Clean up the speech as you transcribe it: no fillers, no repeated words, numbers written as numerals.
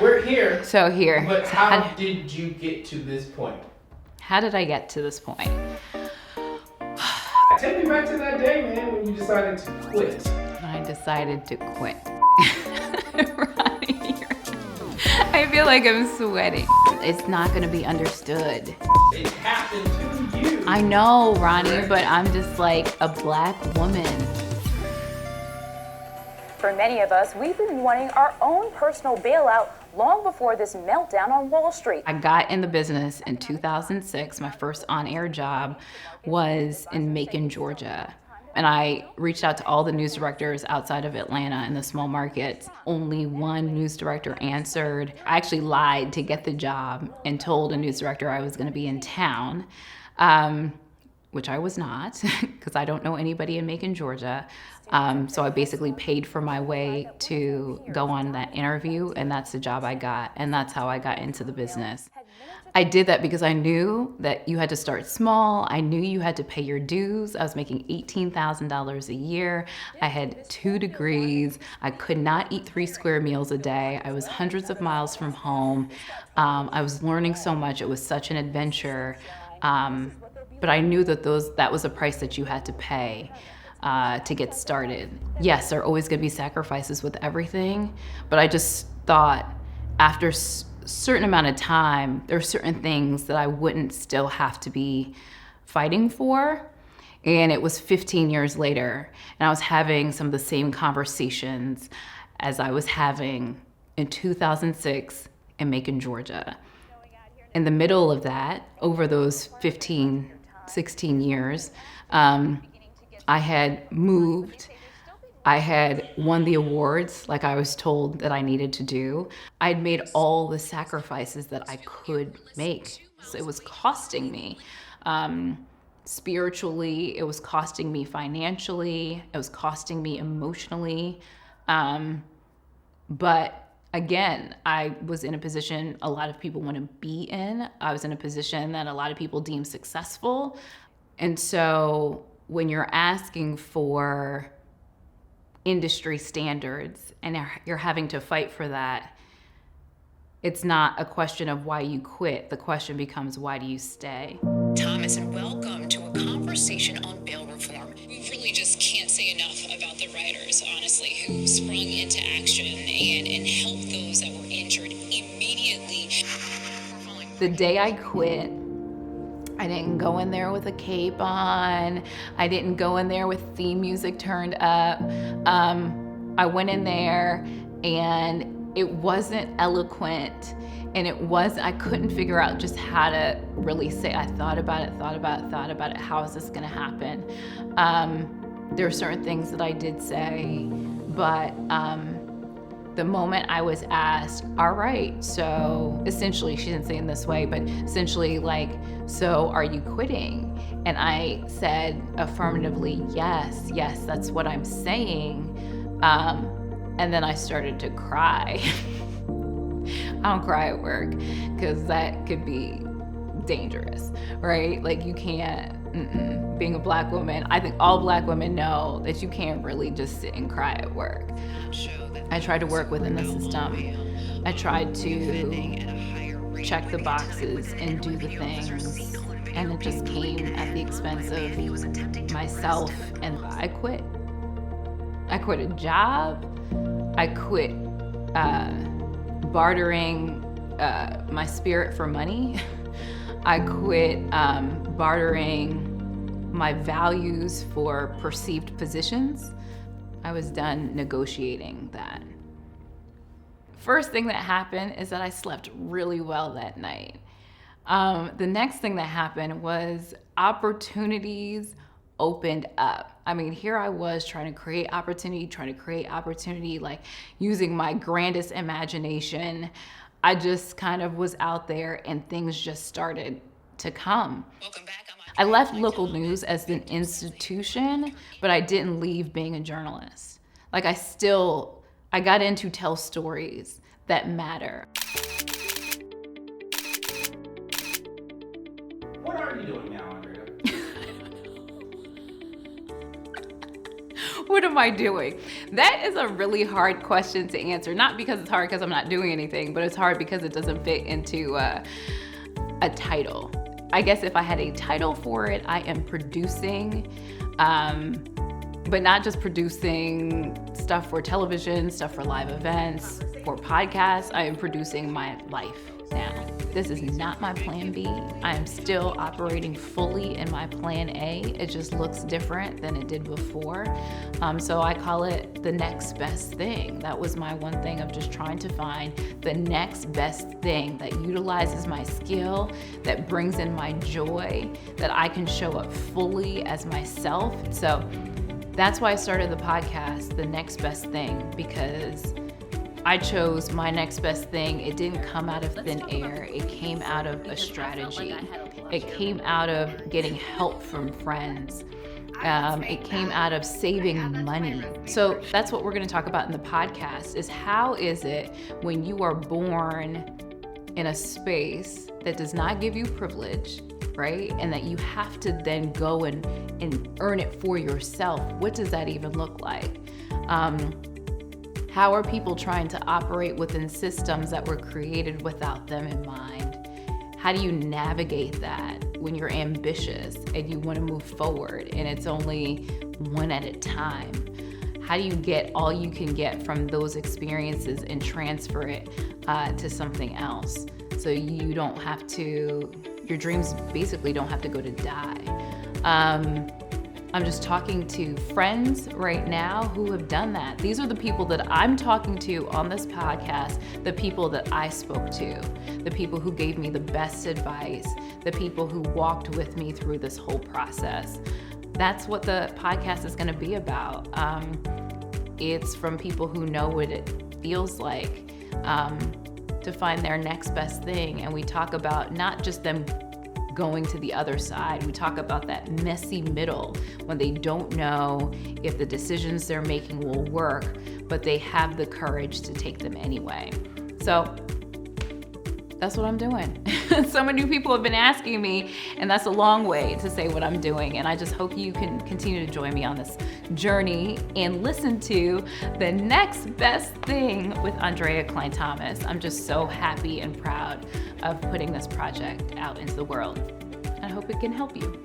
we're here. So here. But how did you get to this point? How did I get to this point? Take me back to that day, man, when you decided to quit. I decided to quit. I feel like I'm sweating. It's not gonna be understood. It happened to you. I know, Ronnie, but I'm just like a black woman. For many of us, we've been wanting our own personal bailout long before this meltdown on Wall Street. I got in the business in 2006. My first on-air job was in Macon, Georgia. And I reached out to all the news directors outside of Atlanta in the small markets. Only one news director answered. I actually lied to get the job and told a news director I was gonna be in town, which I was not, because I don't know anybody in Macon, Georgia. So I basically paid for my way to go on that interview, and that's the job I got, and that's how I got into the business. I did that because I knew that you had to start small. I knew you had to pay your dues. I was making $18,000 a year. I had 2 degrees. I could not eat 3 square meals a day. I was hundreds of miles from home. I was learning so much. It was such an adventure. But I knew that that was a price that you had to pay to get started. Yes, there are always gonna be sacrifices with everything, but I just thought after certain amount of time, there are certain things that I wouldn't still have to be fighting for. And it was 15 years later, and I was having some of the same conversations as I was having in 2006 in Macon, Georgia. In the middle of that, over those 15, 16 years, I had moved. I had won the awards like I was told that I needed to do. I'd made all the sacrifices that I could make. So it was costing me spiritually, it was costing me financially, it was costing me emotionally. But again, I was in a position a lot of people want to be in. I was in a position that a lot of people deem successful. And so when you're asking for industry standards and you're having to fight for that, it's not a question of why you quit. The question becomes, why do you stay? Thomas, and welcome to a conversation on bail reform. We really just can't say enough about the writers, honestly, who sprung into action and helped those that were injured immediately. The day I quit, I didn't go in there with a cape on. I didn't go in there with theme music turned up. I went in there and it wasn't eloquent, and I couldn't figure out just how to really say. I thought about it. How is this gonna happen? There are certain things that I did say, but the moment I was asked, all right, so essentially, she didn't say it in this way, but essentially like, so are you quitting? And I said affirmatively, yes, that's what I'm saying. And then I started to cry. I don't cry at work because that could be dangerous, right? Like you can't, being a black woman, I think all black women know that you can't really just sit and cry at work. I tried to work within the system. I tried to check the boxes and do the things, and it just came at the expense of myself, and I quit. I quit a job. I quit bartering my spirit for money. I quit bartering my values for perceived positions. I was done negotiating that. First thing that happened is that I slept really well that night. The next thing that happened was opportunities opened up. I mean, here I was trying to create opportunity, like using my grandest imagination. I just kind of was out there and things just started to come. Welcome back. I left local news as an institution, but I didn't leave being a journalist. Like I got in to tell stories that matter. What are you doing now, Aundrea? What am I doing? That is a really hard question to answer. Not because it's hard because I'm not doing anything, but it's hard because it doesn't fit into a title. I guess if I had a title for it, I am producing, but not just producing stuff for television, stuff for live events, for podcasts. I am producing my life now. This is not my plan B. I am still operating fully in my plan A. It just looks different than it did before. So I call it the next best thing. That was my one thing of just trying to find the next best thing that utilizes my skill, that brings in my joy, that I can show up fully as myself. So that's why I started the podcast, The Next Best Thing, because I chose my next best thing. It didn't come out of thin air. It came out of a strategy. It came out of getting help from friends. It came out of saving money. So that's what we're going to talk about in the podcast, is how is it when you are born in a space that does not give you privilege, right? And that you have to then go and earn it for yourself. What does that even look like? How are people trying to operate within systems that were created without them in mind? How do you navigate that when you're ambitious and you want to move forward and it's only one at a time? How do you get all you can get from those experiences and transfer it to something else so you don't have to, your dreams basically don't have to go to die? I'm just talking to friends right now who have done that. These are the people that I'm talking to on this podcast, the people that I spoke to, the people who gave me the best advice, the people who walked with me through this whole process. That's what the podcast is going to be about. It's from people who know what it feels like to find their next best thing. And we talk about not just them going to the other side. We talk about that messy middle when they don't know if the decisions they're making will work, but they have the courage to take them anyway. So that's what I'm doing. So many people have been asking me, and that's a long way to say what I'm doing. And I just hope you can continue to join me on this journey and listen to The Next Best Thing with Aundrea Cline-Thomas. I'm just so happy and proud of putting this project out into the world. I hope it can help you.